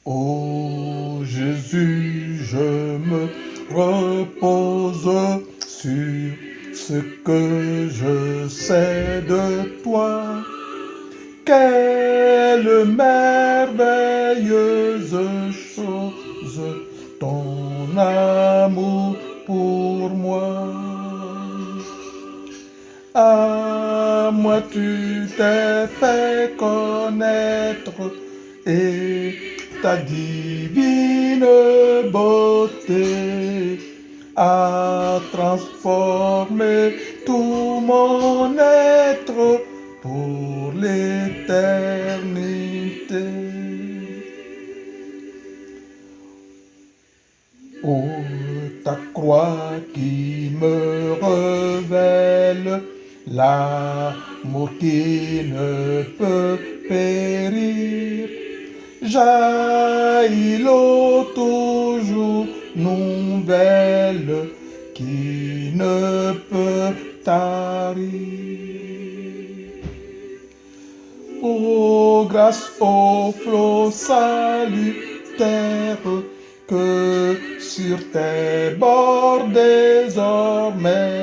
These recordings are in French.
Ô Jésus, je me repose sur ce que je sais de toi. Quelle merveilleuse chose ton amour pour moi. À moi tu t'es fait connaître et ta divine beauté a transformé tout mon être pour l'éternité. Oh, ta croix qui me révèle l'amour qui ne peut périr. Jaillit l'eau toujours nouvelle qui ne peut tarir. Ô grâce au flot salutaire que sur tes bords désormais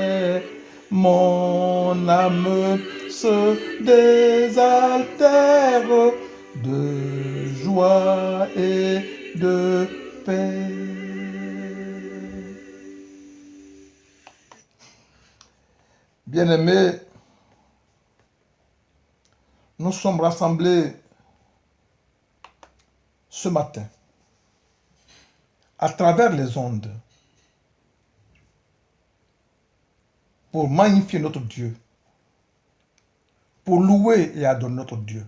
mon âme se désaltère de joie et de paix. Bien-aimés, nous sommes rassemblés ce matin à travers les ondes pour magnifier notre Dieu, pour louer et adorer notre Dieu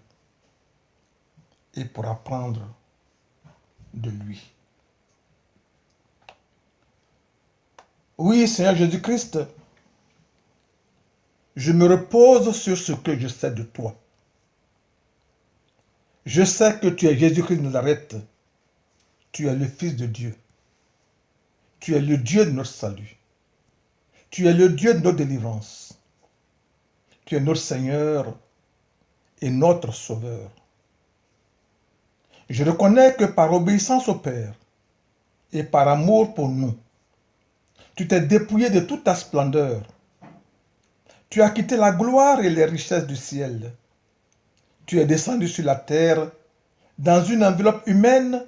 et pour apprendre de lui. Oui, Seigneur Jésus-Christ, je me repose sur ce que je sais de toi. Je sais que tu es Jésus-Christ de Nazareth. Tu es le Fils de Dieu. Tu es le Dieu de notre salut. Tu es le Dieu de notre délivrance. Tu es notre Seigneur et notre Sauveur. Je reconnais que par obéissance au Père et par amour pour nous, tu t'es dépouillé de toute ta splendeur. Tu as quitté la gloire et les richesses du ciel. Tu es descendu sur la terre dans une enveloppe humaine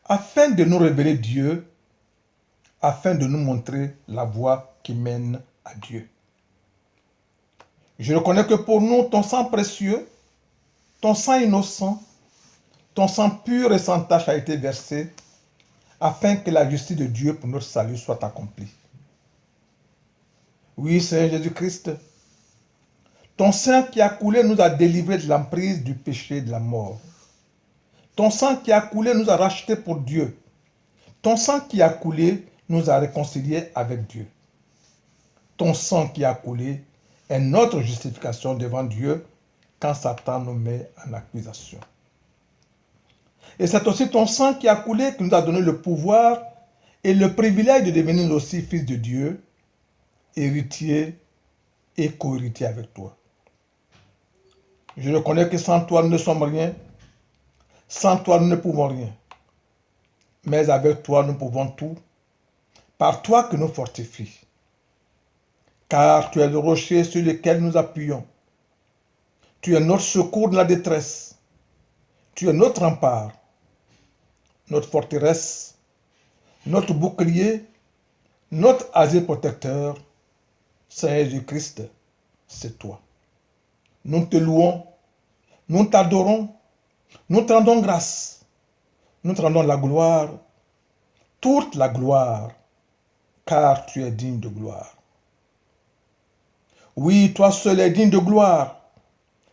afin de nous révéler Dieu, afin de nous montrer la voie qui mène à Dieu. Je reconnais que pour nous, ton sang précieux, ton sang innocent, ton sang pur et sans tache a été versé afin que la justice de Dieu pour notre salut soit accomplie. Oui, Seigneur Jésus-Christ, ton sang qui a coulé nous a délivrés de l'emprise du péché et de la mort. Ton sang qui a coulé nous a rachetés pour Dieu. Ton sang qui a coulé nous a réconciliés avec Dieu. Ton sang qui a coulé est notre justification devant Dieu quand Satan nous met en accusation. Et c'est aussi ton sang qui a coulé qui nous a donné le pouvoir et le privilège de devenir aussi fils de Dieu, héritier et co-héritier avec toi. Je reconnais que sans toi nous ne sommes rien, sans toi nous ne pouvons rien. Mais avec toi nous pouvons tout, par toi que nous fortifies. Car tu es le rocher sur lequel nous appuyons. Tu es notre secours dans la détresse. Tu es notre rempart, notre forteresse, notre bouclier, notre asile protecteur. Seigneur Jésus-Christ, c'est toi. Nous te louons, nous t'adorons, nous te rendons grâce, nous te rendons la gloire, toute la gloire, car tu es digne de gloire. Oui, toi seul es digne de gloire,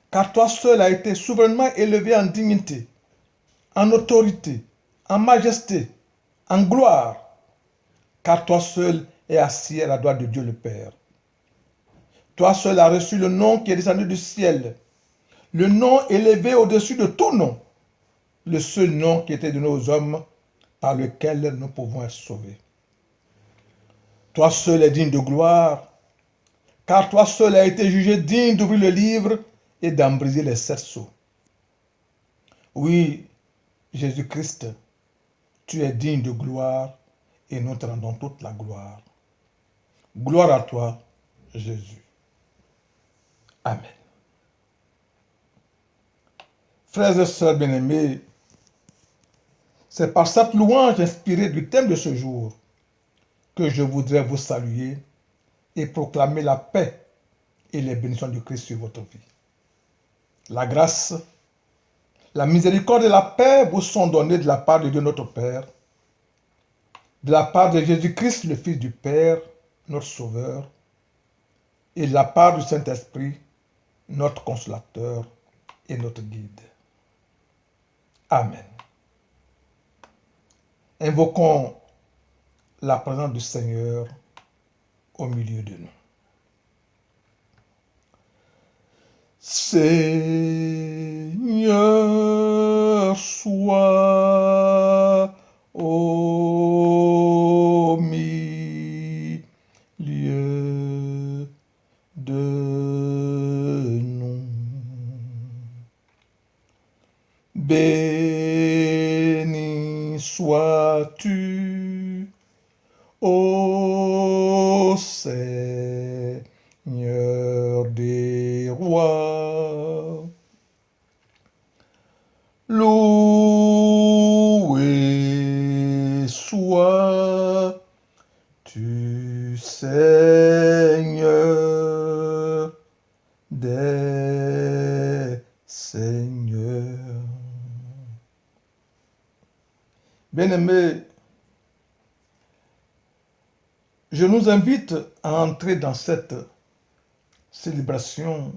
car toi seul as été souverainement élevé en dignité, en autorité, en majesté, en gloire, car toi seul es assis à la droite de Dieu le Père. Toi seul as reçu le nom qui est descendu du ciel, le nom élevé au-dessus de tout nom, le seul nom qui était donné aux hommes par lequel nous pouvons être sauvés. Toi seul es digne de gloire, car toi seul as été jugé digne d'ouvrir le livre et d'en briser les 7 sceaux. Oui, Jésus-Christ, Tu es digne de gloire et nous te rendons toute la gloire. Gloire à toi, Jésus. Amen. Frères et sœurs bien-aimés, c'est par cette louange inspirée du thème de ce jour que je voudrais vous saluer et proclamer la paix et les bénédictions du Christ sur votre vie. La grâce, la miséricorde et la paix vous sont données de la part de Dieu notre Père, de la part de Jésus-Christ, le Fils du Père, notre Sauveur, et de la part du Saint-Esprit, notre Consolateur et notre Guide. Amen. Invoquons la présence du Seigneur au milieu de nous. Seigneur, sois au milieu de nous. Béni sois-tu, ô Seigneur des rois. Loué sois-tu, Seigneur des seigneurs. Bien-aimés, je nous invite à entrer dans cette célébration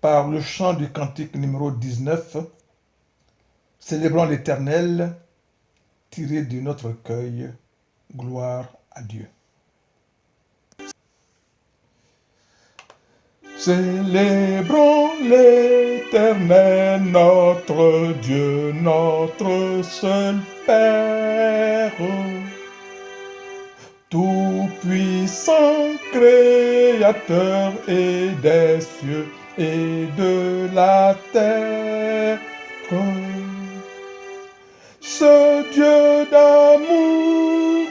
par le chant du cantique numéro 19, célébrant l'Éternel, tiré de notre recueil, gloire à Dieu. Célébrons l'Éternel, notre Dieu, notre seul Père, tout-puissant Créateur et des cieux et de la terre. Ce Dieu d'amour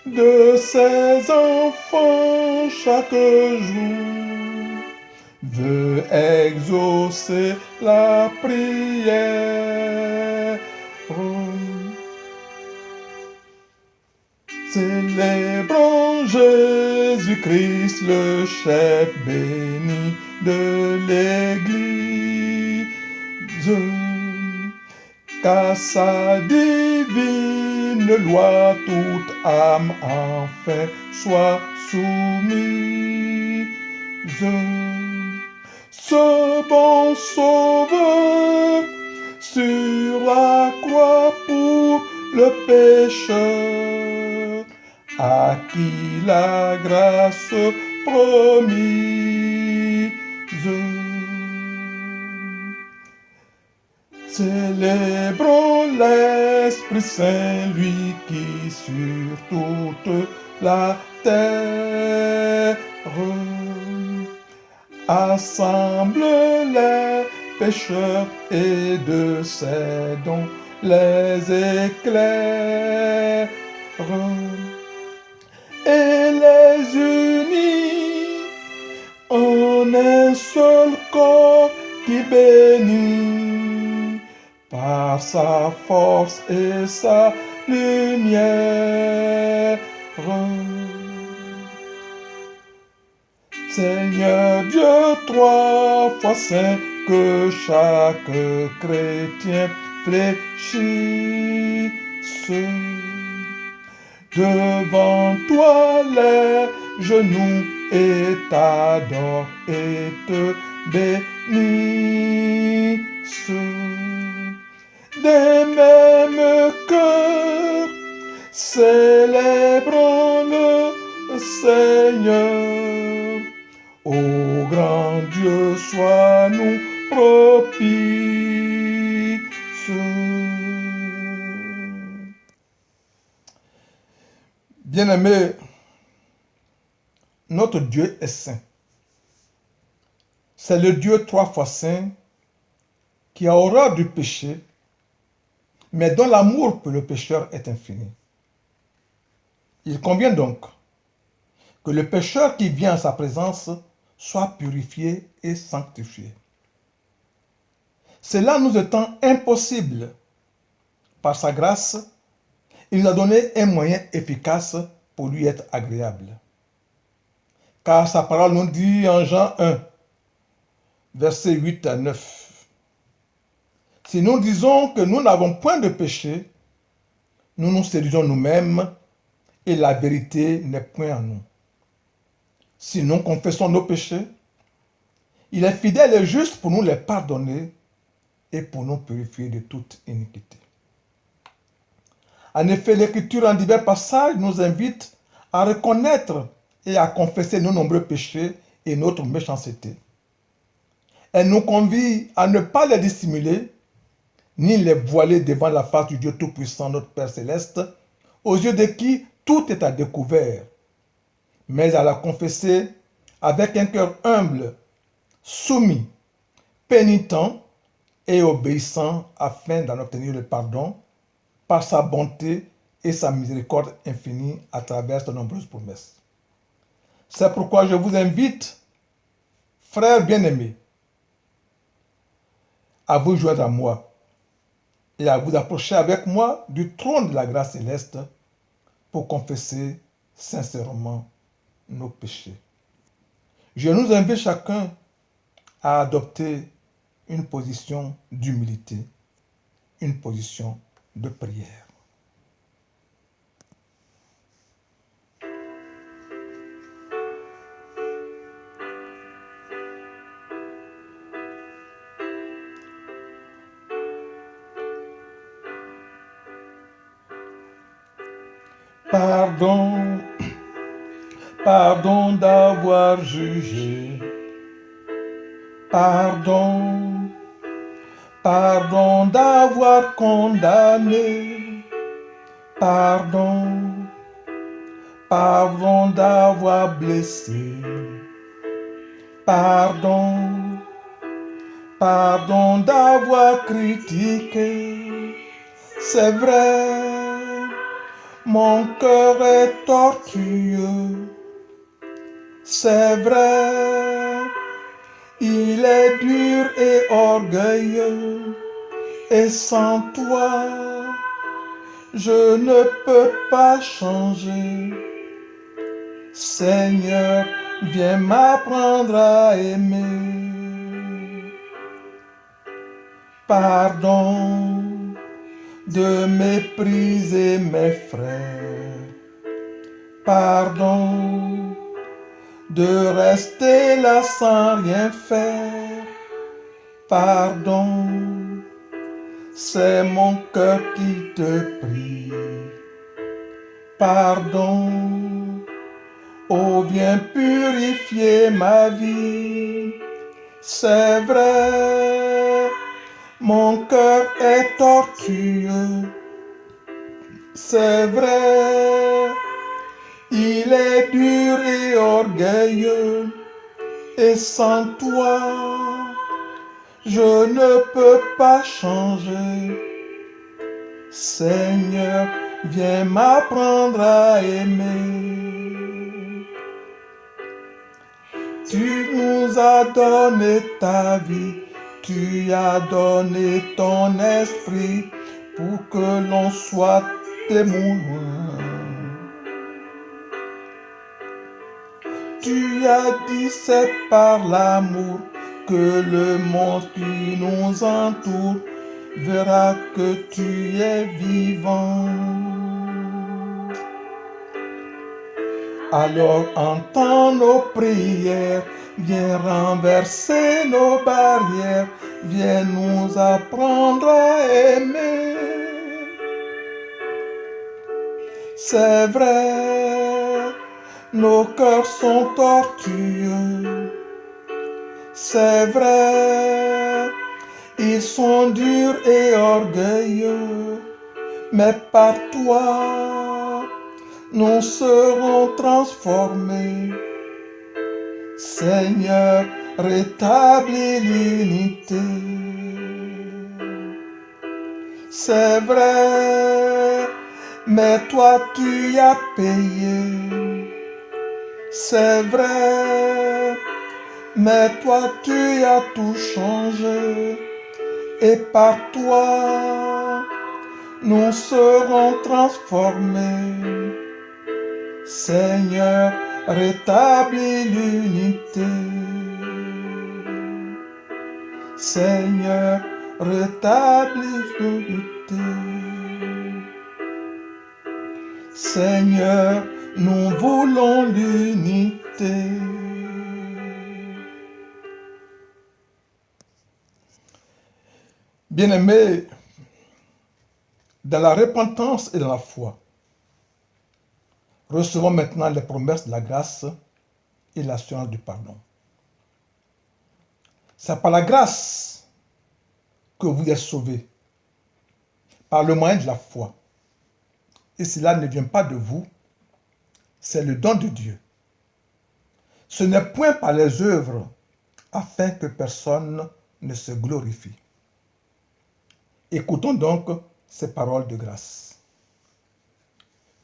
de ses enfants chaque jour veut exaucer la prière. Célébrons Jésus-Christ, le chef béni de l'Église, qu'à sa divine loi toute âme enfin soit soumise. Ce bon sauveur sur la croix pour le pécheur, à qui la grâce promise. Célébrons l'Esprit Saint, lui qui sur toute la terre assemble les pécheurs et de ses dons les éclaire et les unit en un seul corps qui bénit par sa force et sa lumière. Seigneur Dieu, trois fois saint, que chaque chrétien fléchisse. Devant toi les genoux et t'adorent et te bénissent. Des mêmes cœurs, célébrons le Seigneur. Ô grand Dieu, sois-nous propice. Bien-aimés, notre Dieu est saint. C'est le Dieu trois fois saint qui a horreur du péché mais dont l'amour pour le pécheur est infini. Il convient donc que le pécheur qui vient en sa présence soit purifié et sanctifié. Cela nous étant impossible par sa grâce, il nous a donné un moyen efficace pour lui être agréable. Car sa parole nous dit en Jean 1, versets 8 à 9. Si nous disons que nous n'avons point de péché, nous nous séduisons nous-mêmes et la vérité n'est point en nous. Si nous confessons nos péchés, il est fidèle et juste pour nous les pardonner et pour nous purifier de toute iniquité. En effet, l'Écriture en divers passages nous invite à reconnaître et à confesser nos nombreux péchés et notre méchanceté. Elle nous convie à ne pas les dissimuler, ni les voiler devant la face du Dieu Tout-Puissant, notre Père Céleste, aux yeux de qui tout est à découvert, mais à la confesser avec un cœur humble, soumis, pénitent et obéissant afin d'en obtenir le pardon par sa bonté et sa miséricorde infinie à travers de nombreuses promesses. C'est pourquoi je vous invite, frères bien-aimés, à vous joindre à moi et à vous approcher avec moi du trône de la grâce céleste pour confesser sincèrement nos péchés. Je nous invite chacun à adopter une position d'humilité, une position de prière. Pardon, pardon d'avoir jugé. Pardon, pardon d'avoir condamné. Pardon, pardon d'avoir blessé. Pardon, pardon d'avoir critiqué. C'est vrai, mon cœur est tortueux. C'est vrai, il est dur et orgueilleux. Et sans toi, je ne peux pas changer. Seigneur, viens m'apprendre à aimer. Pardon de mépriser mes frères. Pardon de rester là sans rien faire. Pardon, c'est mon cœur qui te prie. Pardon, oh viens purifier ma vie. C'est vrai, mon cœur est tortueux. C'est vrai, il est dur et orgueilleux. Et sans toi, je ne peux pas changer. Seigneur, viens m'apprendre à aimer. Tu nous as donné ta vie, tu as donné ton esprit pour que l'on soit témoin. Tu as dit c'est par l'amour que le monde qui nous entoure verra que tu es vivant. Alors entends nos prières, viens renverser nos barrières, viens nous apprendre à aimer. C'est vrai, nos cœurs sont tortueux. C'est vrai, ils sont durs et orgueilleux, mais par toi, nous serons transformés. Seigneur, rétablis l'unité. c'est vrai, mais toi tu y as payé. C'est vrai, mais toi tu as tout changé. Et par toi, nous serons transformés. Seigneur, rétablis l'unité. Seigneur, rétablis l'unité. Seigneur, nous voulons l'unité. Bien-aimés, dans la repentance et dans la foi, recevons maintenant les promesses de la grâce et l'assurance du pardon. C'est par la grâce que vous êtes sauvés, par le moyen de la foi. Et cela ne vient pas de vous, c'est le don de Dieu. Ce n'est point par les œuvres, afin que personne ne se glorifie. Écoutons donc ces paroles de grâce.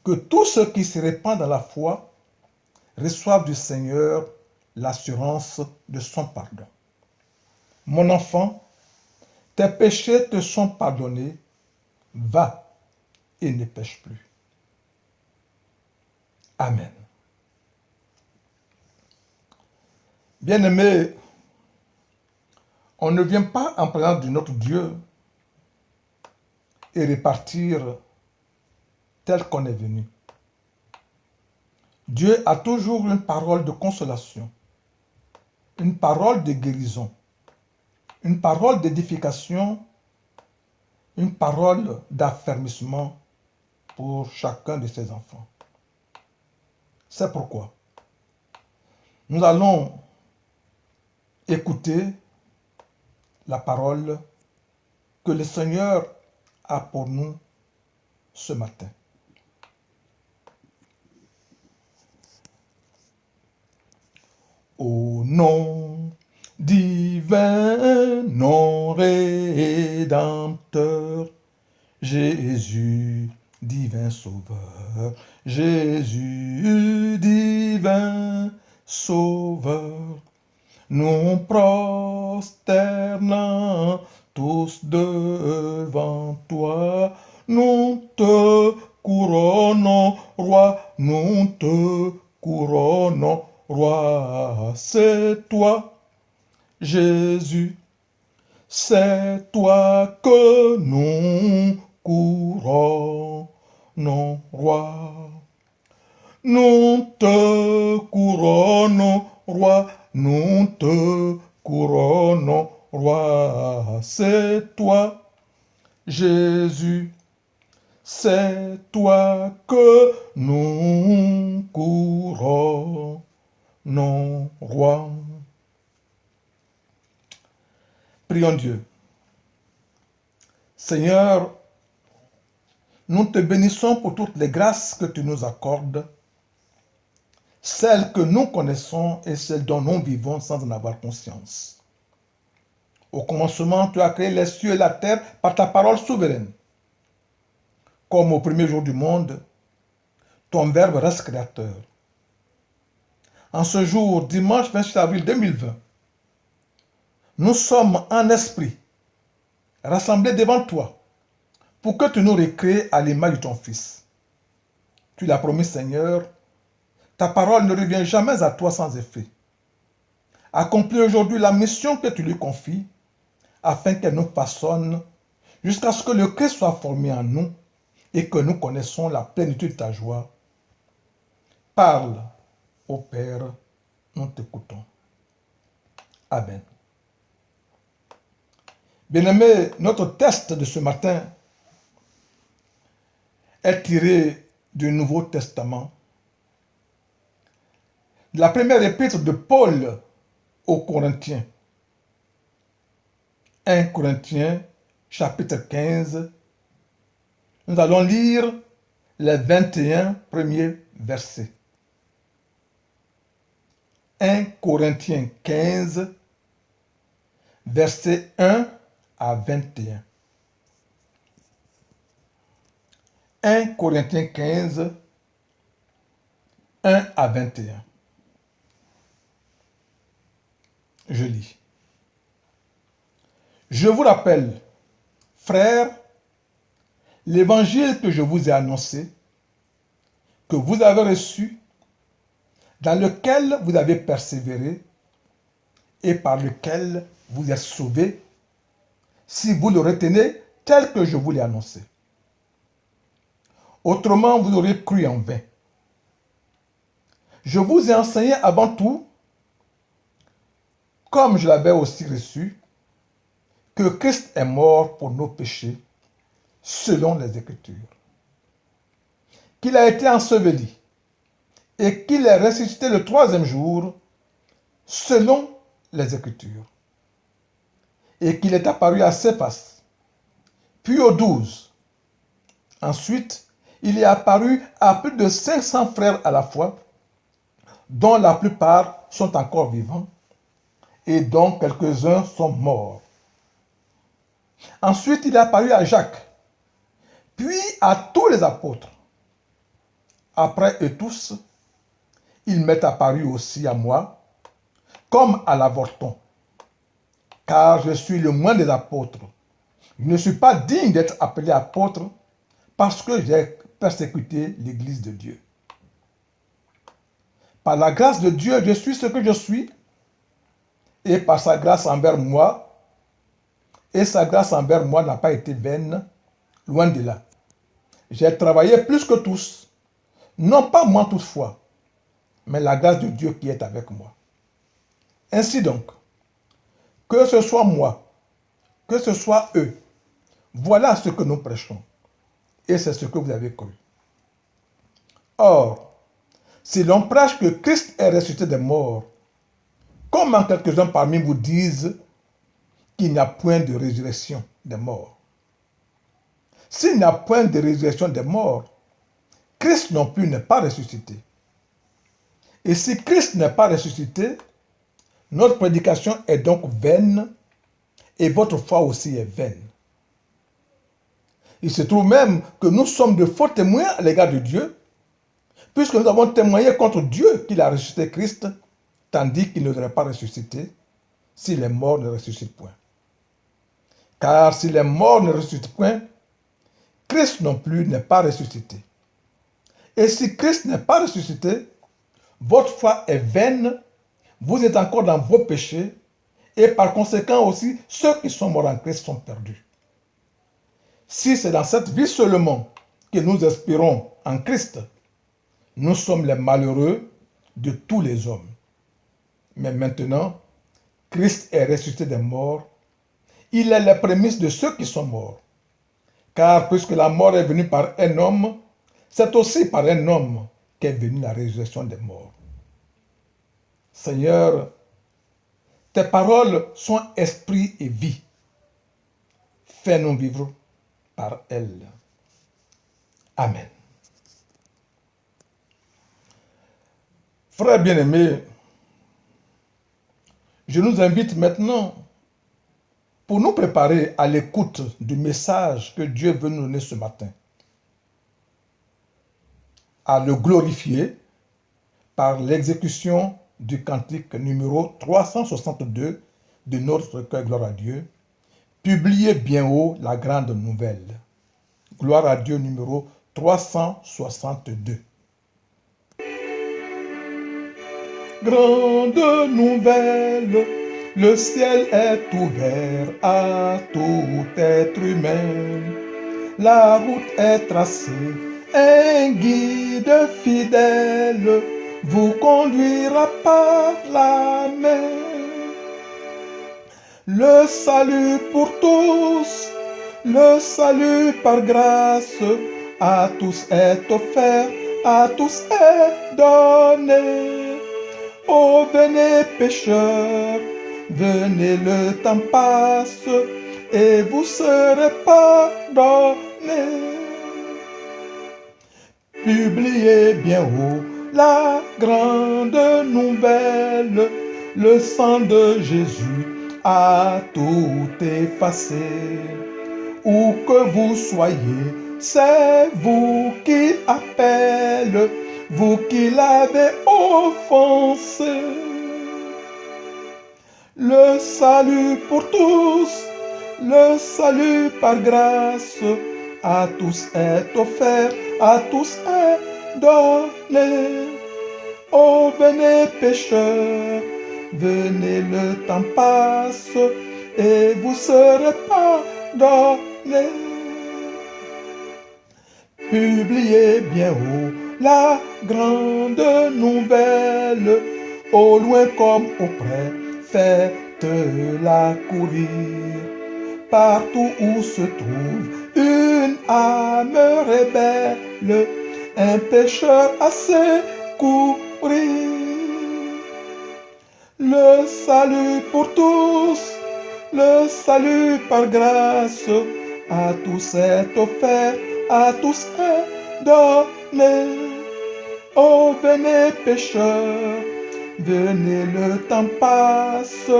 Que tous ceux qui se répandent dans la foi reçoivent du Seigneur l'assurance de son pardon. Mon enfant, tes péchés te sont pardonnés, va et ne pêche plus. Amen. Bien-aimés, on ne vient pas en présence de notre Dieu et repartir tel qu'on est venu. Dieu a toujours une parole de consolation, une parole de guérison, une parole d'édification, une parole d'affermissement pour chacun de ses enfants. C'est pourquoi nous allons écouter la parole que le Seigneur a pour nous ce matin. Au nom divin, nom rédempteur, Jésus, divin sauveur, Jésus, divin sauveur, nous prosternons tous devant toi, nous te couronnons, roi, nous te couronnons, roi, c'est toi, Jésus, c'est toi que nous couronnons, roi. Nous te couronnons, roi, nous te couronnons, roi, c'est toi, Jésus, c'est toi que nous couronnons, roi. Prions Dieu. Seigneur, nous te bénissons pour toutes les grâces que tu nous accordes, celles que nous connaissons et celles dont nous vivons sans en avoir conscience. Au commencement, tu as créé les cieux et la terre par ta parole souveraine. Comme au premier jour du monde, ton Verbe reste créateur. En ce jour, dimanche 26 avril 2020, nous sommes en esprit, rassemblés devant toi, pour que tu nous recrées à l'image de ton Fils. Tu l'as promis, Seigneur, ta parole ne revient jamais à toi sans effet. Accomplis aujourd'hui la mission que tu lui confies, afin qu'elle nous façonne jusqu'à ce que le Christ soit formé en nous et que nous connaissons la plénitude de ta joie. Parle, ô Père, nous t'écoutons. Amen. Bien-aimés, notre texte de ce matin est tiré du Nouveau Testament, de la première épître de Paul aux Corinthiens. 1 Corinthiens, chapitre 15. Nous allons lire les 21 premiers versets. 1 Corinthiens 15, versets 1 à 21. 1 Corinthiens 15, 1 à 21. Je lis. Je vous rappelle, frères, l'évangile que je vous ai annoncé, que vous avez reçu, dans lequel vous avez persévéré et par lequel vous êtes sauvés, si vous le retenez tel que je vous l'ai annoncé. Autrement, vous aurez cru en vain. Je vous ai enseigné avant tout, comme je l'avais aussi reçu, que Christ est mort pour nos péchés, selon les Écritures, qu'il a été enseveli et qu'il est ressuscité le troisième jour, selon les Écritures, et qu'il est apparu à Céphas, puis aux 12. Ensuite, il est apparu à plus de 500 frères à la fois, dont la plupart sont encore vivants et dont quelques-uns sont morts. Ensuite, il est apparu à Jacques, puis à tous les apôtres. Après eux tous, il m'est apparu aussi à moi, comme à l'avorton, car je suis le moins des apôtres. Je ne suis pas digne d'être appelé apôtre parce que j'ai persécuté l'Église de Dieu. Par la grâce de Dieu, je suis ce que je suis, et par sa grâce envers moi, et sa grâce envers moi n'a pas été vaine, loin de là. J'ai travaillé plus que tous, non pas moi toutefois, mais la grâce de Dieu qui est avec moi. Ainsi donc, que ce soit moi, que ce soit eux, voilà ce que nous prêchons, et c'est ce que vous avez cru. Or, si l'on prêche que Christ est ressuscité des morts, comment quelques-uns parmi vous disent qu'il n'y a point de résurrection des morts? S'il n'y a point de résurrection des morts, Christ non plus n'est pas ressuscité. Et si Christ n'est pas ressuscité, notre prédication est donc vaine et votre foi aussi est vaine. Il se trouve même que nous sommes de faux témoins à l'égard de Dieu, puisque nous avons témoigné contre Dieu qu'il a ressuscité Christ, tandis qu'il ne devrait pas ressusciter si les morts ne ressuscitent point. Car si les morts ne ressuscitent point, Christ non plus n'est pas ressuscité. Et si Christ n'est pas ressuscité, votre foi est vaine, vous êtes encore dans vos péchés, et par conséquent aussi, ceux qui sont morts en Christ sont perdus. Si c'est dans cette vie seulement que nous espérons en Christ, nous sommes les malheureux de tous les hommes. Mais maintenant, Christ est ressuscité des morts. Il est les prémices de ceux qui sont morts. Car puisque la mort est venue par un homme, c'est aussi par un homme qu'est venue la résurrection des morts. Seigneur, tes paroles sont esprit et vie. Fais-nous vivre par elles. Amen. Frères bien-aimés, je nous invite maintenant, pour nous préparer à l'écoute du message que Dieu veut nous donner ce matin, à le glorifier par l'exécution du cantique numéro 362 de notre recueil Gloire à Dieu, publié bien haut la grande nouvelle. Gloire à Dieu numéro 362. Grande nouvelle, le ciel est ouvert à tout être humain. La route est tracée, un guide fidèle vous conduira par la main. Le salut pour tous, le salut par grâce, à tous est offert, à tous est donné. Oh, venez pécheurs, venez, le temps passe, et vous serez pardonnés. Publiez bien haut la grande nouvelle, le sang de Jésus a tout effacé. Où que vous soyez, c'est vous qu'il appelle, vous qui l'avez offensé. Le salut pour tous, le salut par grâce, à tous est offert, à tous est donné. Oh, venez pécheurs, venez, le temps passe, et vous serez pardonnés. Publiez bien haut la grande nouvelle, au loin comme auprès, faites-la courir. Partout où se trouve une âme rebelle, un pécheur à secourir. Le salut pour tous, le salut par grâce, à tous est offert, à tous est donné. Oh, venez pécheurs, venez, le temps passe,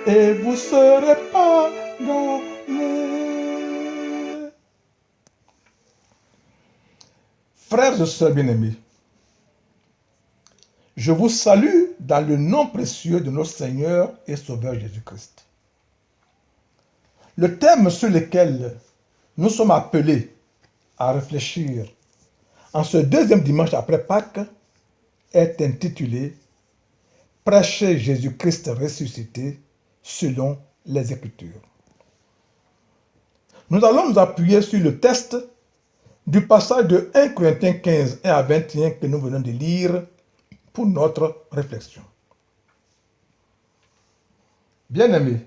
et vous serez pardonnés. Frères et sœurs bien-aimés, je vous salue dans le nom précieux de notre Seigneur et Sauveur Jésus-Christ. Le thème sur lequel nous sommes appelés à réfléchir en ce deuxième dimanche après Pâques est intitulé « Prêcher Jésus-Christ ressuscité selon les Écritures ». Nous allons nous appuyer sur le texte du passage de 1 Corinthiens 15, 1 à 21 que nous venons de lire pour notre réflexion. Bien-aimés,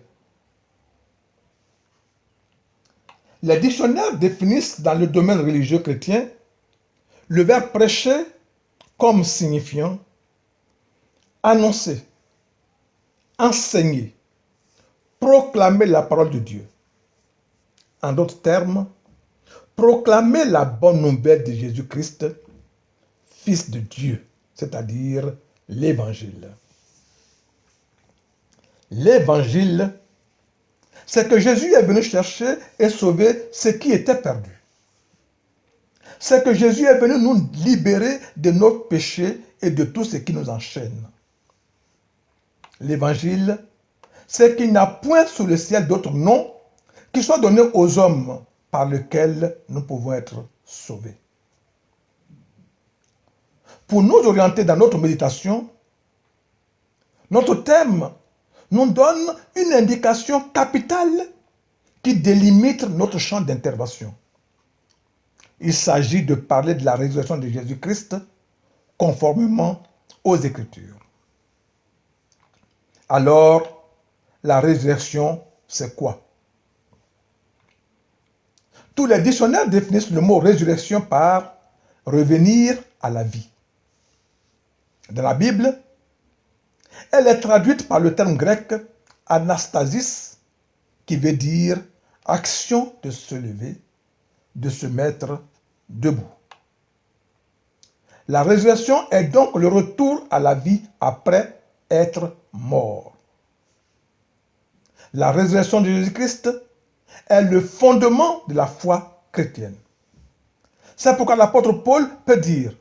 les dictionnaires définissent dans le domaine religieux chrétien le verbe prêcher comme signifiant annoncer, enseigner, proclamer la parole de Dieu. En d'autres termes, proclamer la bonne nouvelle de Jésus-Christ, Fils de Dieu, c'est-à-dire l'Évangile. L'Évangile, c'est que Jésus est venu chercher et sauver ce qui était perdu. C'est que Jésus est venu nous libérer de nos péchés et de tout ce qui nous enchaîne. L'Évangile, c'est qu'il n'y a point sous le ciel d'autre nom qui soit donné aux hommes par lequel nous pouvons être sauvés. Pour nous orienter dans notre méditation, notre thème nous donne une indication capitale qui délimite notre champ d'intervention. Il s'agit de parler de la résurrection de Jésus-Christ conformément aux Écritures. Alors, la résurrection, c'est quoi? Tous les dictionnaires définissent le mot résurrection par revenir à la vie. Dans la Bible, elle est traduite par le terme grec anastasis, qui veut dire action de se lever, de se mettre debout. La résurrection est donc le retour à la vie après être mort. La résurrection de Jésus-Christ est le fondement de la foi chrétienne. C'est pourquoi l'apôtre Paul peut dire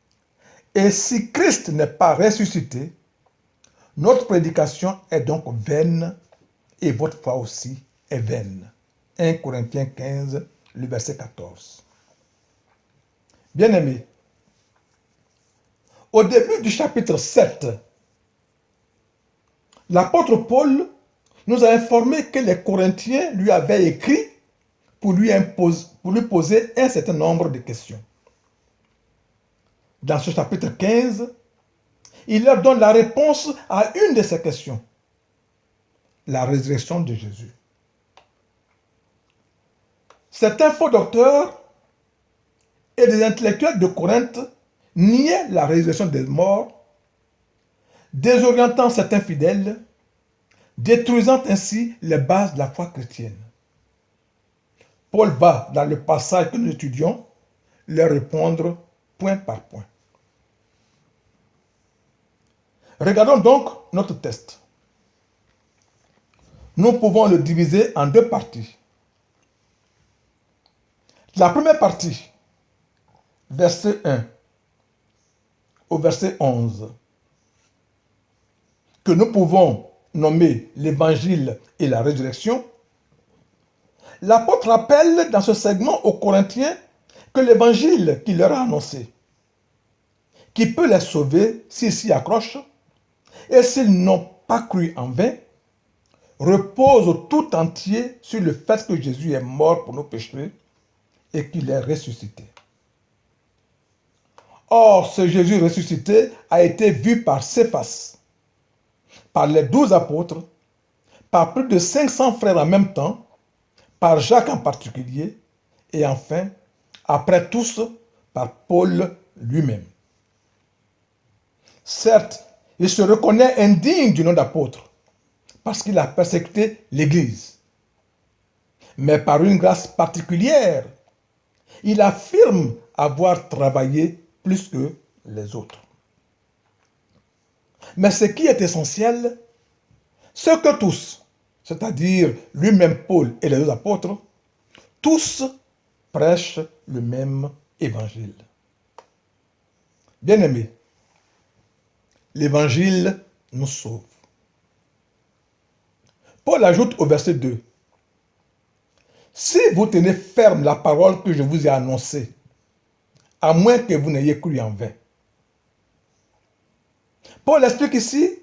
« Et si Christ n'est pas ressuscité, notre prédication est donc vaine et votre foi aussi est vaine. » 1 Corinthiens 15, le verset 14. Bien-aimés, au début du chapitre 7, l'apôtre Paul nous a informé que les Corinthiens lui avaient écrit pour lui poser un certain nombre de questions. Dans ce chapitre 15, il leur donne la réponse à une de ces questions, la résurrection de Jésus. Certains faux docteurs et des intellectuels de Corinthe niaient la résurrection des morts, désorientant certains fidèles, détruisant ainsi les bases de la foi chrétienne. Paul va, dans le passage que nous étudions, leur répondre point par point. Regardons donc notre texte. Nous pouvons le diviser en deux parties. La première partie, verset 1 au verset 11, que nous pouvons nommer l'évangile et la résurrection, l'apôtre rappelle dans ce segment aux Corinthiens que l'évangile qu'il leur a annoncé, qui peut les sauver s'ils s'y accrochent, et s'ils n'ont pas cru en vain, repose tout entier sur le fait que Jésus est mort pour nos péchés et qu'il est ressuscité. Or, ce Jésus ressuscité a été vu par Céphas, par les 12 apôtres, par plus de 500 frères en même temps, par Jacques en particulier, et enfin, après tous, par Paul lui-même. Certes, il se reconnaît indigne du nom d'apôtre, parce qu'il a persécuté l'Église. Mais par une grâce particulière, il affirme avoir travaillé plus que les autres. Mais ce qui est essentiel, c'est que tous, c'est-à-dire lui-même Paul et les autres apôtres, tous prêchent le même évangile. Bien-aimés, l'évangile nous sauve. Paul ajoute au verset 2, « Si vous tenez ferme la parole que je vous ai annoncée, à moins que vous n'ayez cru en vain. » Paul explique ici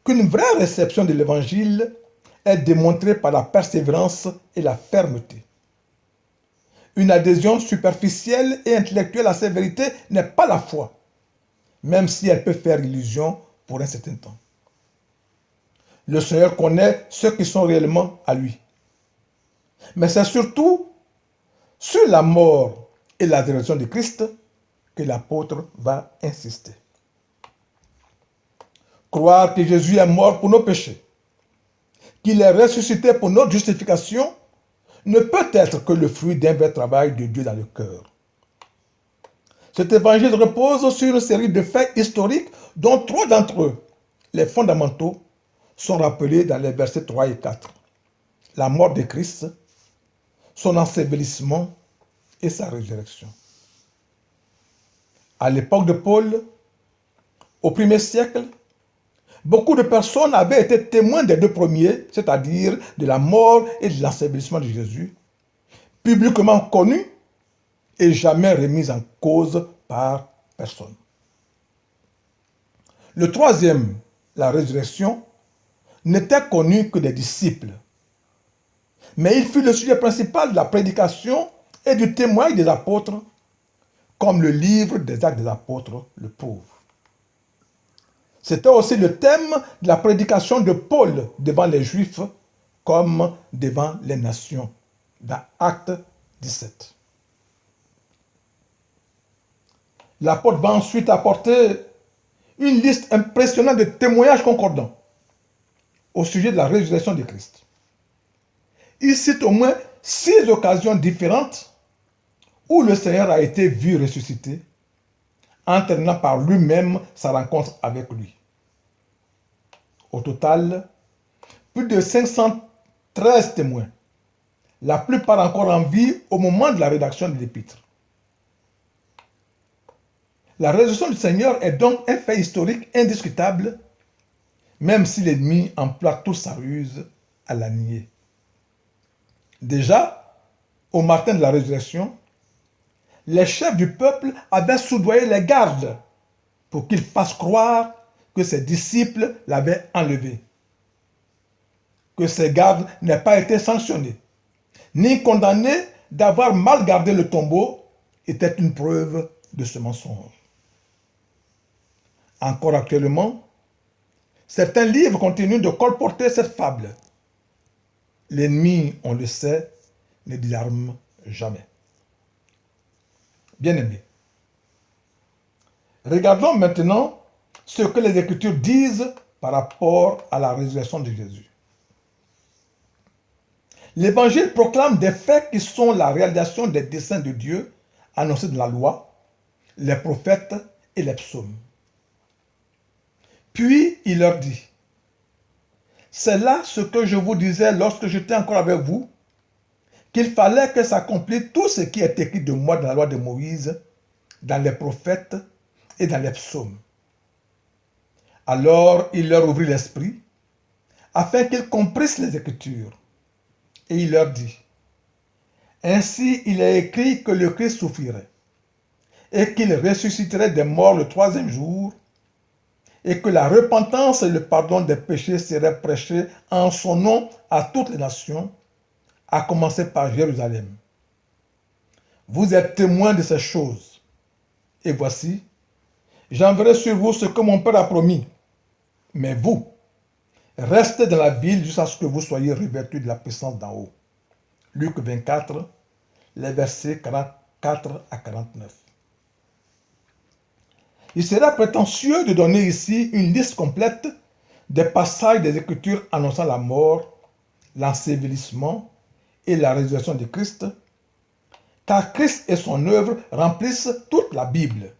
qu'une vraie réception de l'évangile est démontrée par la persévérance et la fermeté. Une adhésion superficielle et intellectuelle à ces vérités n'est pas la foi, même si elle peut faire illusion pour un certain temps. Le Seigneur connaît ceux qui sont réellement à lui. Mais c'est surtout sur la mort et la résurrection de Christ que l'apôtre va insister. Croire que Jésus est mort pour nos péchés, qu'il est ressuscité pour notre justification, ne peut être que le fruit d'un vrai travail de Dieu dans le cœur. Cet évangile repose sur une série de faits historiques dont 3 d'entre eux, les fondamentaux, sont rappelés dans les versets 3 et 4. La mort de Christ, son ensevelissement et sa résurrection. À l'époque de Paul, au 1er siècle, beaucoup de personnes avaient été témoins des 2 premiers, c'est-à-dire de la mort et de l'ensevelissement de Jésus, publiquement connus et jamais remis en cause par personne. Le 3e, la résurrection, n'était connu que des disciples. Mais il fut le sujet principal de la prédication et du témoignage des apôtres, comme le livre des Actes des apôtres le prouve. C'était aussi le thème de la prédication de Paul devant les Juifs, comme devant les nations, dans Actes 17. L'apôtre va ensuite apporter une liste impressionnante de témoignages concordants au sujet de la résurrection de Christ. Il cite au moins 6 occasions différentes où le Seigneur a été vu ressuscité, entraînant par lui-même sa rencontre avec lui. Au total, plus de 513 témoins, la plupart encore en vie au moment de la rédaction de l'épître. La résurrection du Seigneur est donc un fait historique indiscutable, même si l'ennemi emploie toute sa ruse à la nier. Déjà, au matin de la résurrection, les chefs du peuple avaient soudoyé les gardes pour qu'ils fassent croire que ses disciples l'avaient enlevé. Que ces gardes n'aient pas été sanctionnés, ni condamnés d'avoir mal gardé le tombeau, était une preuve de ce mensonge. Encore actuellement, certains livres continuent de colporter cette fable. L'ennemi, on le sait, ne désarme jamais. Bien-aimés, regardons maintenant ce que les Écritures disent par rapport à la résurrection de Jésus. L'Évangile proclame des faits qui sont la réalisation des desseins de Dieu annoncés dans la loi, les prophètes et les psaumes. Puis il leur dit, « C'est là ce que je vous disais lorsque j'étais encore avec vous, qu'il fallait que s'accomplisse tout ce qui est écrit de moi dans la loi de Moïse, dans les prophètes et dans les psaumes. Alors il leur ouvrit l'esprit, afin qu'ils comprissent les Écritures. Et il leur dit, ainsi il est écrit que le Christ souffrirait, et qu'il ressusciterait des morts le troisième jour, et que la repentance et le pardon des péchés seraient prêchés en son nom à toutes les nations, à commencer par Jérusalem. Vous êtes témoins de ces choses. Et voici, j'enverrai sur vous ce que mon Père a promis. Mais vous, restez dans la ville jusqu'à ce que vous soyez revêtus de la puissance d'en haut. Luc 24, les versets 44 à 49. Il sera prétentieux de donner ici une liste complète des passages des Écritures annonçant la mort, l'ensevelissement et la résurrection de Christ, car Christ et son œuvre remplissent toute la Bible.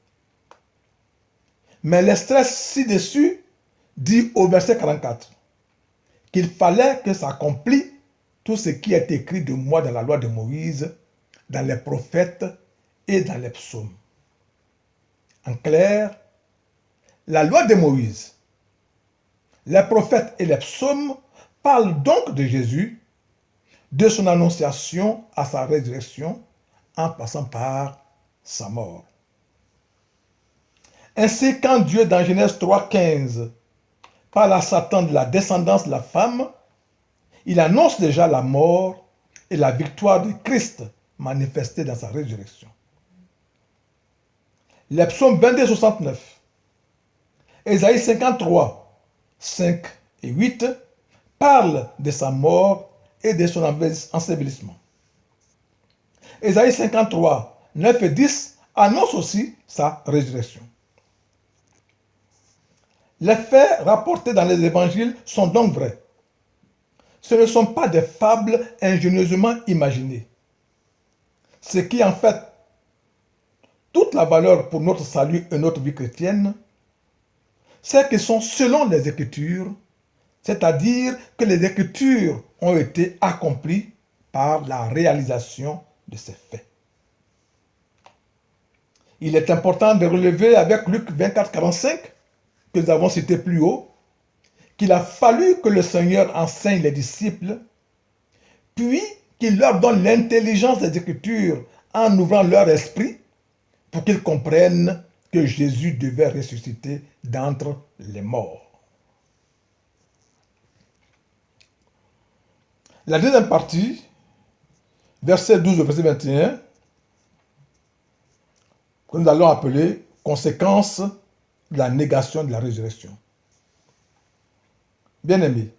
Mais l'extrait ci-dessus dit au verset 44 qu'il fallait que s'accomplisse tout ce qui est écrit de moi dans la loi de Moïse, dans les prophètes et dans les psaumes. En clair, la loi de Moïse, les prophètes et les psaumes parlent donc de Jésus, de son annonciation à sa résurrection, en passant par sa mort. Ainsi, quand Dieu, dans Genèse 3,15, parle à Satan de la descendance de la femme, il annonce déjà la mort et la victoire de Christ manifestée dans sa résurrection. Les psaumes 22, 69, Ésaïe 53, 5 et 8 parlent de sa mort et de son ensevelissement. Ésaïe 53, 9 et 10 annoncent aussi sa résurrection. Les faits rapportés dans les évangiles sont donc vrais. Ce ne sont pas des fables ingénieusement imaginées. Ce qui en fait toute la valeur pour notre salut et notre vie chrétienne, c'est qu'ils sont selon les Écritures, c'est-à-dire que les Écritures ont été accomplies par la réalisation de ces faits. Il est important de relever avec Luc 24, 45, que nous avons cité plus haut, qu'il a fallu que le Seigneur enseigne les disciples, puis qu'il leur donne l'intelligence des Écritures en ouvrant leur esprit pour qu'ils comprennent que Jésus devait ressusciter d'entre les morts. La deuxième partie, verset 12 au verset 21, que nous allons appeler conséquence de la négation de la résurrection. Bien-aimés,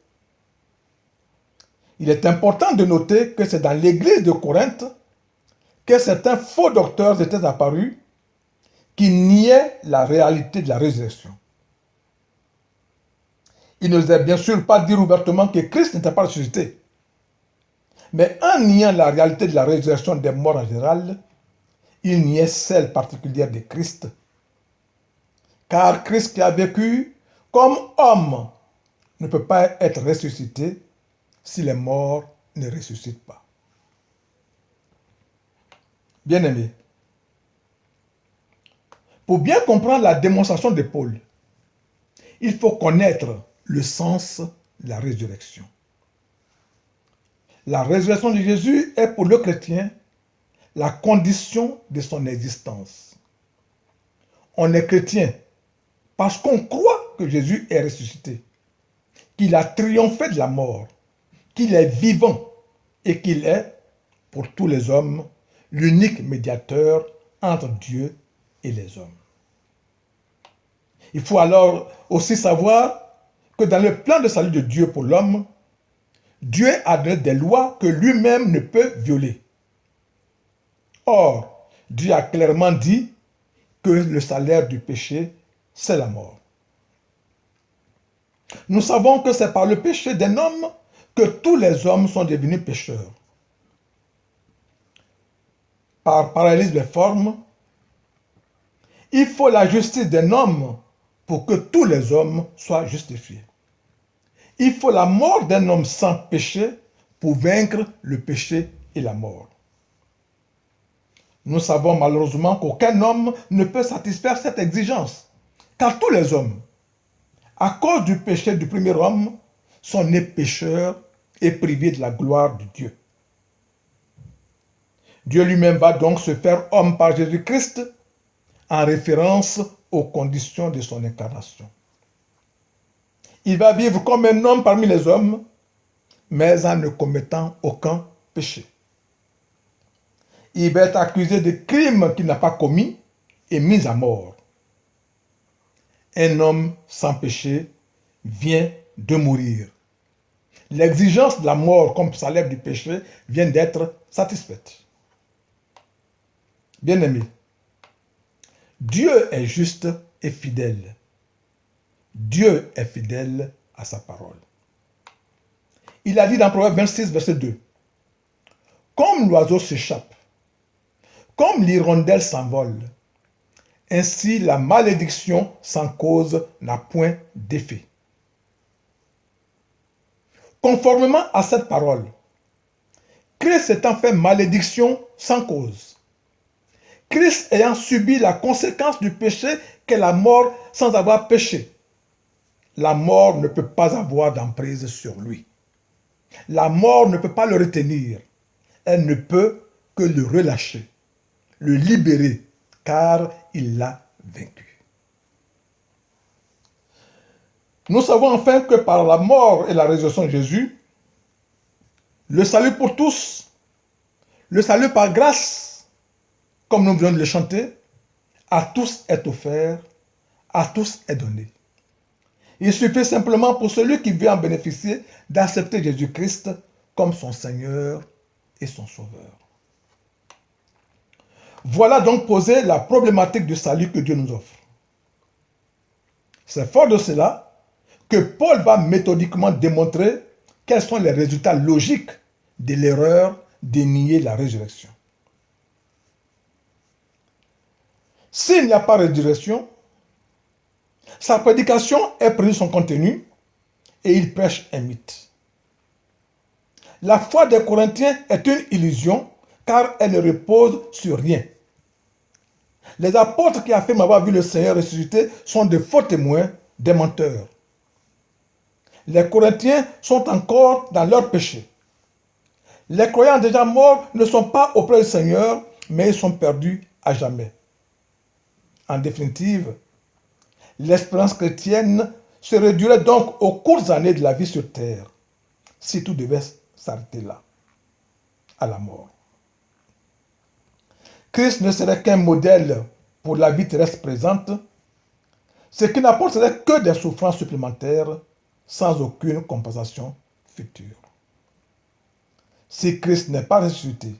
il est important de noter que c'est dans l'église de Corinthe que certains faux docteurs étaient apparus qui niaient la réalité de la résurrection. Ils n'osaient bien sûr pas dire ouvertement que Christ n'était pas ressuscité. Mais en niant la réalité de la résurrection des morts en général, ils niaient celle particulière de Christ. Car Christ qui a vécu comme homme ne peut pas être ressuscité si les morts ne ressuscitent pas. Bien-aimés, pour bien comprendre la démonstration de Paul, il faut connaître le sens de la résurrection. La résurrection de Jésus est pour le chrétien la condition de son existence. On est chrétien parce qu'on croit que Jésus est ressuscité, qu'il a triomphé de la mort, qu'il est vivant et qu'il est, pour tous les hommes, l'unique médiateur entre Dieu et les hommes. Il faut alors aussi savoir que dans le plan de salut de Dieu pour l'homme, Dieu a donné des lois que lui-même ne peut violer. Or, Dieu a clairement dit que le salaire du péché, c'est la mort. Nous savons que c'est par le péché d'un homme que tous les hommes sont devenus pécheurs. Par parallélisme des formes, il faut la justice d'un homme pour que tous les hommes soient justifiés. Il faut la mort d'un homme sans péché pour vaincre le péché et la mort. Nous savons malheureusement qu'aucun homme ne peut satisfaire cette exigence, car tous les hommes, à cause du péché du premier homme, sont nés pécheurs et privés de la gloire de Dieu. Dieu lui-même va donc se faire homme par Jésus-Christ en référence aux conditions de son incarnation. Il va vivre comme un homme parmi les hommes, mais en ne commettant aucun péché. Il va être accusé de crimes qu'il n'a pas commis et mis à mort. Un homme sans péché vient de mourir. L'exigence de la mort comme salaire du péché vient d'être satisfaite. Bien-aimé, Dieu est juste et fidèle. Dieu est fidèle à sa parole. Il a dit dans Proverbe 26, verset 2, « Comme l'oiseau s'échappe, comme l'hirondelle s'envole, ainsi la malédiction sans cause n'a point d'effet. » Conformément à cette parole, Christ étant fait malédiction sans cause, Christ ayant subi la conséquence du péché qu'est la mort sans avoir péché, la mort ne peut pas avoir d'emprise sur lui. La mort ne peut pas le retenir. Elle ne peut que le relâcher, le libérer, car il l'a vaincu. Nous savons enfin que par la mort et la résurrection de Jésus, le salut pour tous, le salut par grâce, comme nous venons de le chanter, à tous est offert, à tous est donné. Il suffit simplement pour celui qui veut en bénéficier d'accepter Jésus-Christ comme son Seigneur et son Sauveur. Voilà donc posée la problématique du salut que Dieu nous offre. C'est fort de cela que Paul va méthodiquement démontrer quels sont les résultats logiques de l'erreur de nier la résurrection. S'il n'y a pas de résurrection, sa prédication est prise son contenu et il prêche un mythe. La foi des Corinthiens est une illusion car elle ne repose sur rien. Les apôtres qui affirment avoir vu le Seigneur ressuscité sont de faux témoins, des menteurs. Les Corinthiens sont encore dans leur péché. Les croyants déjà morts ne sont pas auprès du Seigneur, mais ils sont perdus à jamais. En définitive, l'espérance chrétienne se réduirait donc aux courtes années de la vie sur terre, si tout devait s'arrêter là, à la mort. Christ ne serait qu'un modèle pour la vie terrestre présente, ce qui n'apporterait que des souffrances supplémentaires sans aucune compensation future. Si Christ n'est pas ressuscité,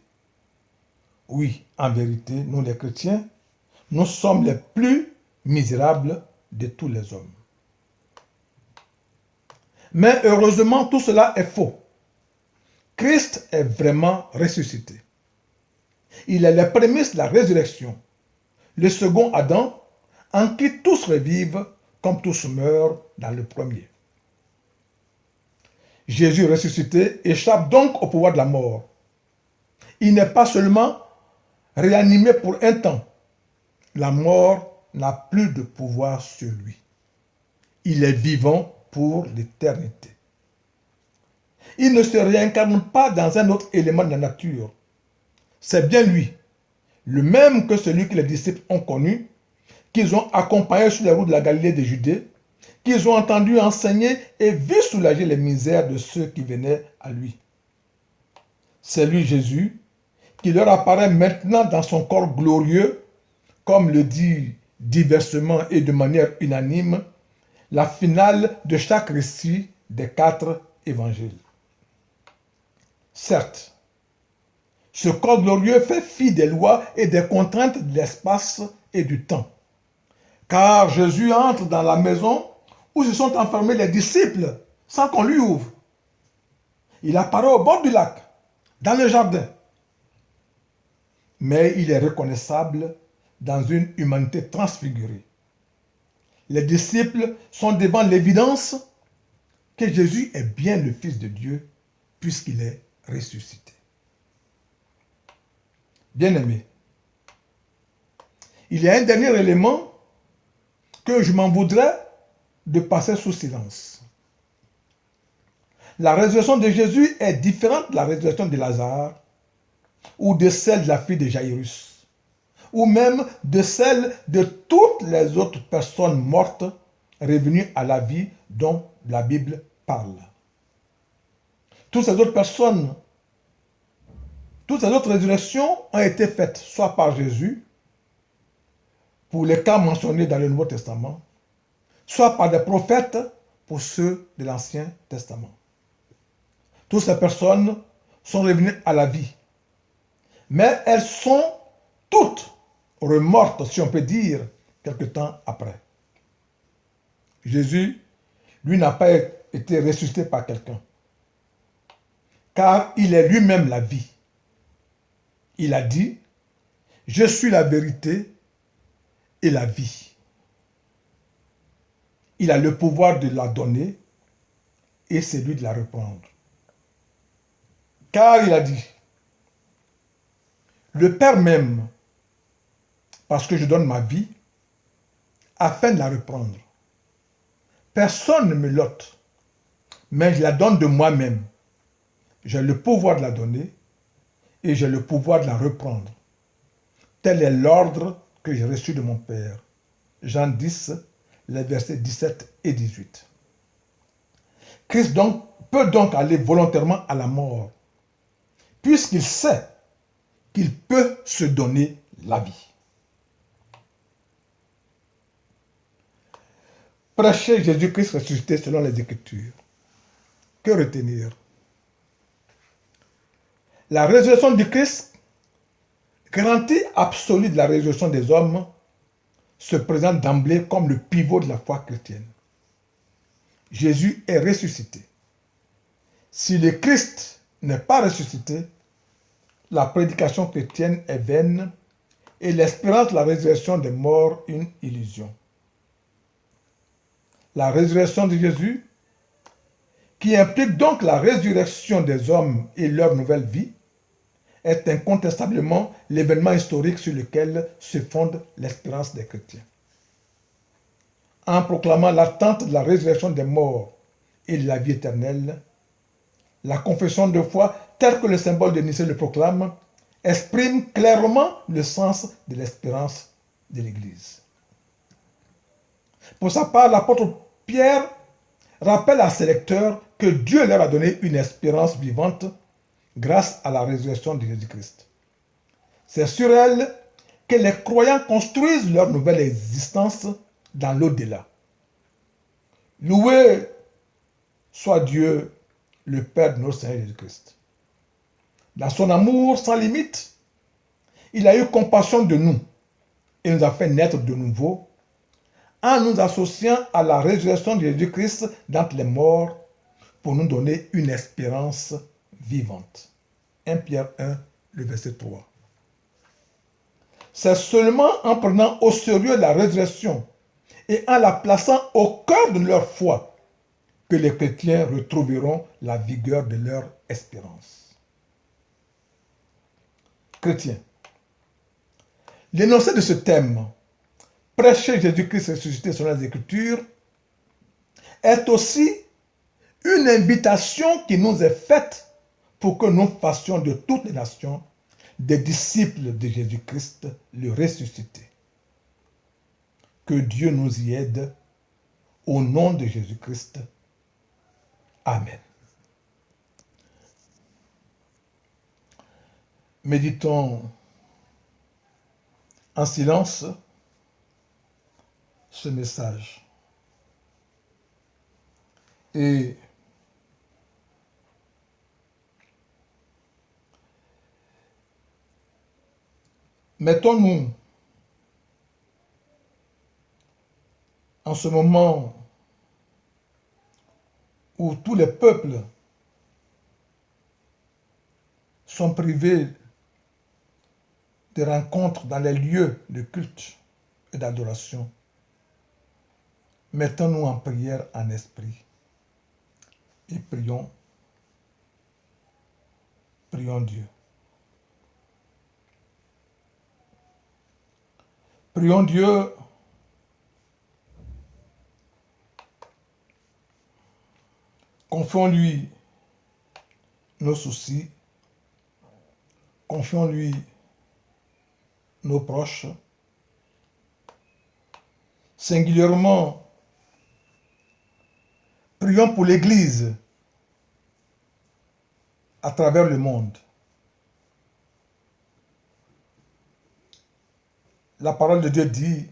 oui, en vérité, nous les chrétiens, nous sommes les plus misérables de tous les hommes. Mais heureusement, tout cela est faux. Christ est vraiment ressuscité. Il est les prémices de la résurrection, le second Adam, en qui tous revivent comme tous meurent dans le premier. Jésus ressuscité échappe donc au pouvoir de la mort. Il n'est pas seulement réanimé pour un temps. La mort n'a plus de pouvoir sur lui. Il est vivant pour l'éternité. Il ne se réincarne pas dans un autre élément de la nature. C'est bien lui, le même que celui que les disciples ont connu, qu'ils ont accompagné sur les routes de la Galilée de Judée, qu'ils ont entendu enseigner et vu soulager les misères de ceux qui venaient à lui. C'est lui, Jésus, qui leur apparaît maintenant dans son corps glorieux, comme le dit diversement et de manière unanime, la finale de chaque récit des 4 évangiles. Certes, ce corps glorieux fait fi des lois et des contraintes de l'espace et du temps. Car Jésus entre dans la maison où se sont enfermés les disciples sans qu'on lui ouvre. Il apparaît au bord du lac, dans le jardin. Mais il est reconnaissable dans une humanité transfigurée. Les disciples sont devant l'évidence que Jésus est bien le Fils de Dieu puisqu'il est ressuscité. Bien-aimé, il y a un dernier élément que je m'en voudrais de passer sous silence. La résurrection de Jésus est différente de la résurrection de Lazare ou de celle de la fille de Jaïrus ou même de celle de toutes les autres personnes mortes revenues à la vie dont la Bible parle. Toutes ces autres personnes, toutes ces autres résurrections ont été faites soit par Jésus, pour les cas mentionnés dans le Nouveau Testament, soit par des prophètes pour ceux de l'Ancien Testament. Toutes ces personnes sont revenues à la vie, mais elles sont toutes remortes, si on peut dire, quelque temps après. Jésus, lui, n'a pas été ressuscité par quelqu'un, car il est lui-même la vie. Il a dit, « Je suis la vérité et la vie. » Il a le pouvoir de la donner et c'est lui de la reprendre. Car il a dit, « Le Père m'aime parce que je donne ma vie afin de la reprendre. Personne ne me l'ôte, mais je la donne de moi-même. J'ai le pouvoir de la donner et j'ai le pouvoir de la reprendre. Tel est l'ordre que j'ai reçu de mon Père. » Jean 10, les versets 17 et 18. Christ peut donc aller volontairement à la mort, puisqu'il sait qu'il peut se donner la vie. Prêcher Jésus-Christ ressuscité selon les Écritures. Que retenir? La résurrection du Christ, garantie absolue de la résurrection des hommes, se présente d'emblée comme le pivot de la foi chrétienne. Jésus est ressuscité. Si le Christ n'est pas ressuscité, la prédication chrétienne est vaine et l'espérance de la résurrection des morts une illusion. La résurrection de Jésus, qui implique donc la résurrection des hommes et leur nouvelle vie, est incontestablement l'événement historique sur lequel se fonde l'espérance des chrétiens. En proclamant l'attente de la résurrection des morts et de la vie éternelle, la confession de foi, telle que le symbole de Nicée le proclame, exprime clairement le sens de l'espérance de l'Église. Pour sa part, l'apôtre Pierre rappelle à ses lecteurs que Dieu leur a donné une espérance vivante grâce à la résurrection de Jésus-Christ. C'est sur elle que les croyants construisent leur nouvelle existence dans l'au-delà. Loué soit Dieu, le Père de notre Seigneur Jésus-Christ. Dans son amour sans limite, il a eu compassion de nous et nous a fait naître de nouveau en nous associant à la résurrection de Jésus-Christ d'entre les morts pour nous donner une espérance vivante. 1 Pierre 1, le verset 3. C'est seulement en prenant au sérieux la résurrection et en la plaçant au cœur de leur foi que les chrétiens retrouveront la vigueur de leur espérance. Chrétiens, l'énoncé de ce thème, prêcher Jésus-Christ ressuscité selon les Écritures, est aussi une invitation qui nous est faite pour que nous fassions de toutes les nations des disciples de Jésus-Christ, le ressuscité. Que Dieu nous y aide au nom de Jésus-Christ. Amen. Méditons en silence ce message. Et mettons-nous en ce moment où tous les peuples sont privés de rencontres dans les lieux de culte et d'adoration. Mettons-nous en prière en esprit et prions Dieu. Prions Dieu confions-lui nos soucis, confions-lui nos proches, singulièrement, prions pour l'Église à travers le monde. La parole de Dieu dit,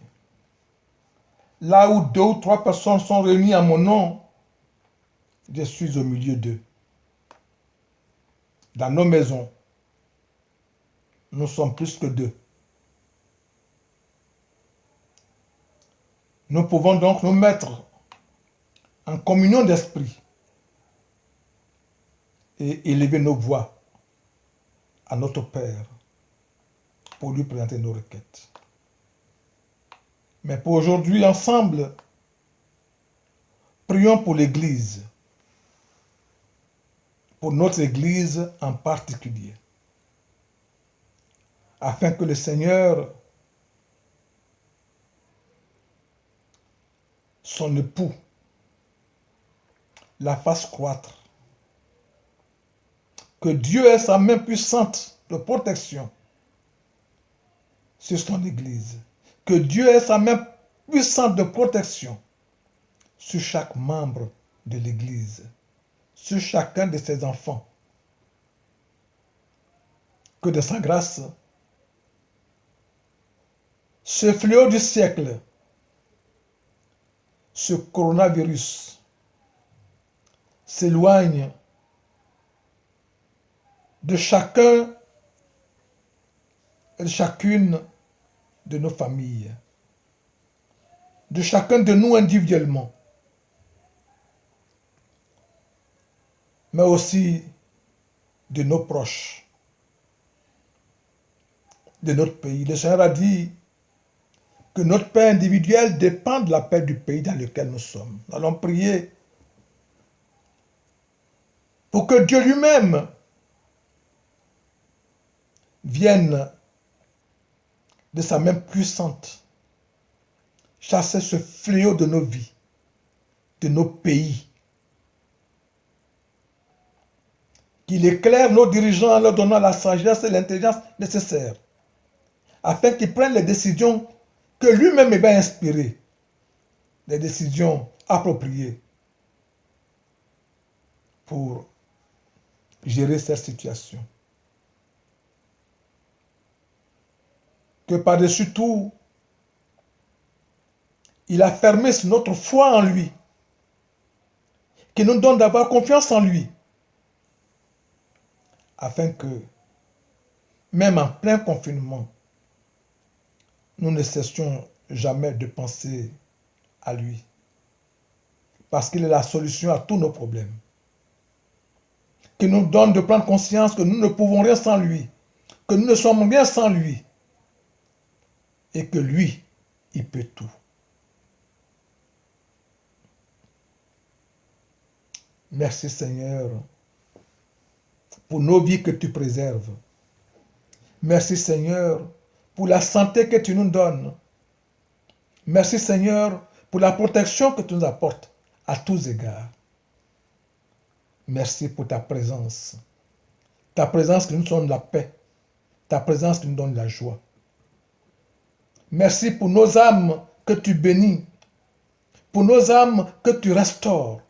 là où 2 ou 3 personnes sont réunies à mon nom, je suis au milieu d'eux. Dans nos maisons, nous sommes plus que 2. Nous pouvons donc nous mettre en communion d'esprit et élever nos voix à notre Père pour lui présenter nos requêtes. Mais pour aujourd'hui, ensemble, prions pour l'Église, pour notre Église en particulier, afin que le Seigneur, son époux, la fasse croître. Que Dieu ait sa main puissante de protection sur son Église. Que Dieu ait sa main puissante de protection sur chaque membre de l'Église, sur chacun de ses enfants. Que de sa grâce, ce fléau du siècle, ce coronavirus, s'éloigne de chacun et de chacune de nos familles, de chacun de nous individuellement, mais aussi de nos proches, de notre pays. Le Seigneur a dit que notre paix individuelle dépend de la paix du pays dans lequel nous sommes. Nous allons prier pour que Dieu lui-même vienne de sa main puissante chasser ce fléau de nos vies, de nos pays. Qu'il éclaire nos dirigeants en leur donnant la sagesse et l'intelligence nécessaires, afin qu'ils prennent les décisions que lui-même va inspirer, des décisions appropriées pour gérer cette situation. Que par-dessus tout, il affermisse notre foi en lui, qu'il nous donne d'avoir confiance en lui, afin que, même en plein confinement, nous ne cessions jamais de penser à lui, parce qu'il est la solution à tous nos problèmes. Qu'il nous donne de prendre conscience que nous ne pouvons rien sans lui, que nous ne sommes rien sans lui, et que lui, il peut tout. Merci Seigneur pour nos vies que tu préserves. Merci Seigneur pour la santé que tu nous donnes. Merci Seigneur pour la protection que tu nous apportes à tous égards. Merci pour ta présence. Ta présence qui nous donne la paix. Ta présence qui nous donne la joie. Merci pour nos âmes que tu bénis. Pour nos âmes que tu restaures.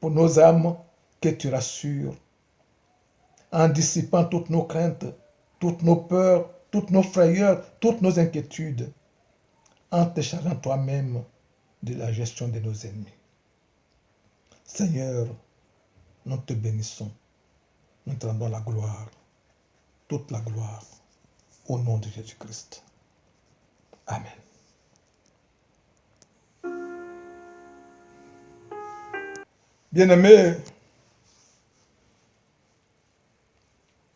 Pour nos âmes que tu rassures. En dissipant toutes nos craintes, toutes nos peurs, toutes nos frayeurs, toutes nos inquiétudes. En te chargeant toi-même de la gestion de nos ennemis. Seigneur, nous te bénissons. Nous te rendons la gloire, toute la gloire, au nom de Jésus-Christ. Amen. Bien-aimés,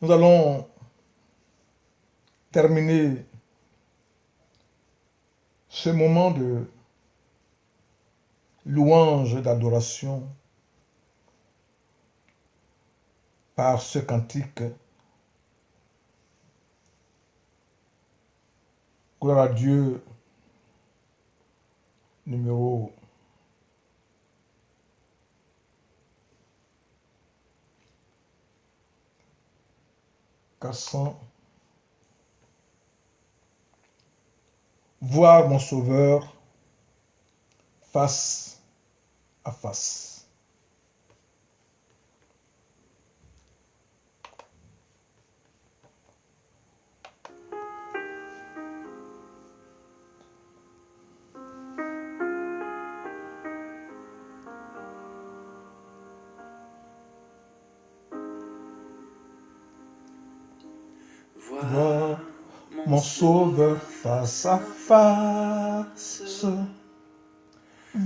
nous allons terminer ce moment de louange, d'adoration par ce cantique Gloire à Dieu. Numéro 400. Voir mon Sauveur face à face. Voir mon Sauveur face à face.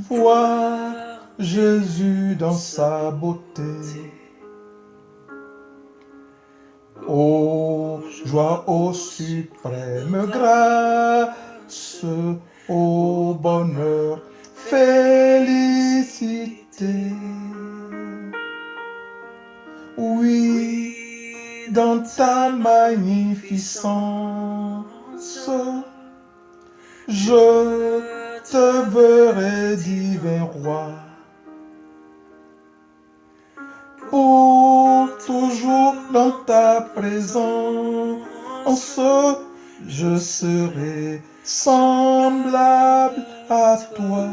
Voir Jésus dans sa beauté. Ô joie, ô suprême grâce, ô bonheur, félicité. Oui, dans ta magnificence, je te verrai, divin roi. Pour toujours dans ta présence, je serai semblable à toi.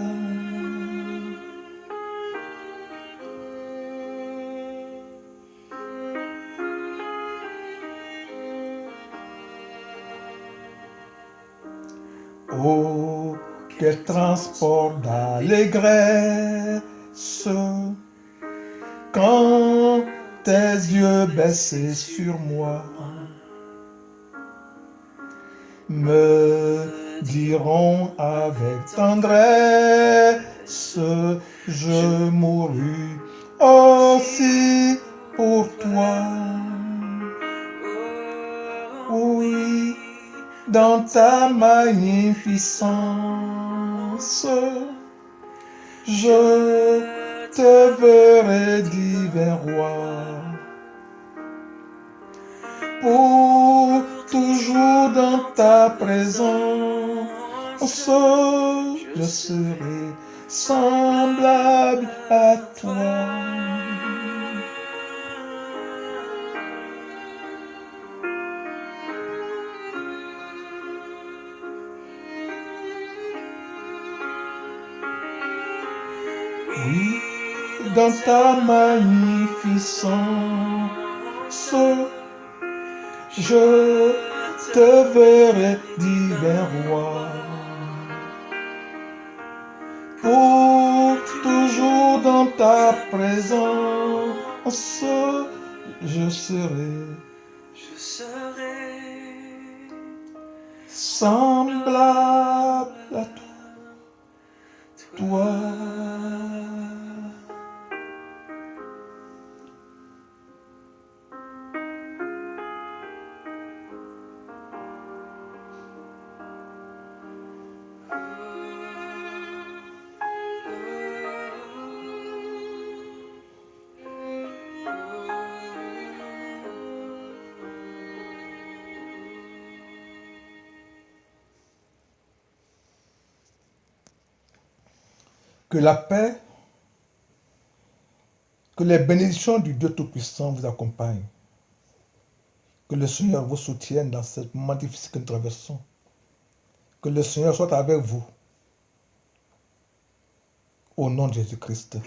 Oh, quel transport d'allégresse quand tes yeux baissés sur moi me diront avec tendresse, je mourus aussi pour toi. Oui, dans ta magnificence, je te verrai, divin roi. Pour toujours dans ta présence, je serai semblable à toi. Oui, dans ta magnificence, je te verrai, divin roi. Pour toujours dans ta présence, je serai semblable à toi. Que la paix, que les bénédictions du Dieu Tout-Puissant vous accompagnent. Que le Seigneur vous soutienne dans ce moment difficile que nous traversons. Que le Seigneur soit avec vous. Au nom de Jésus-Christ.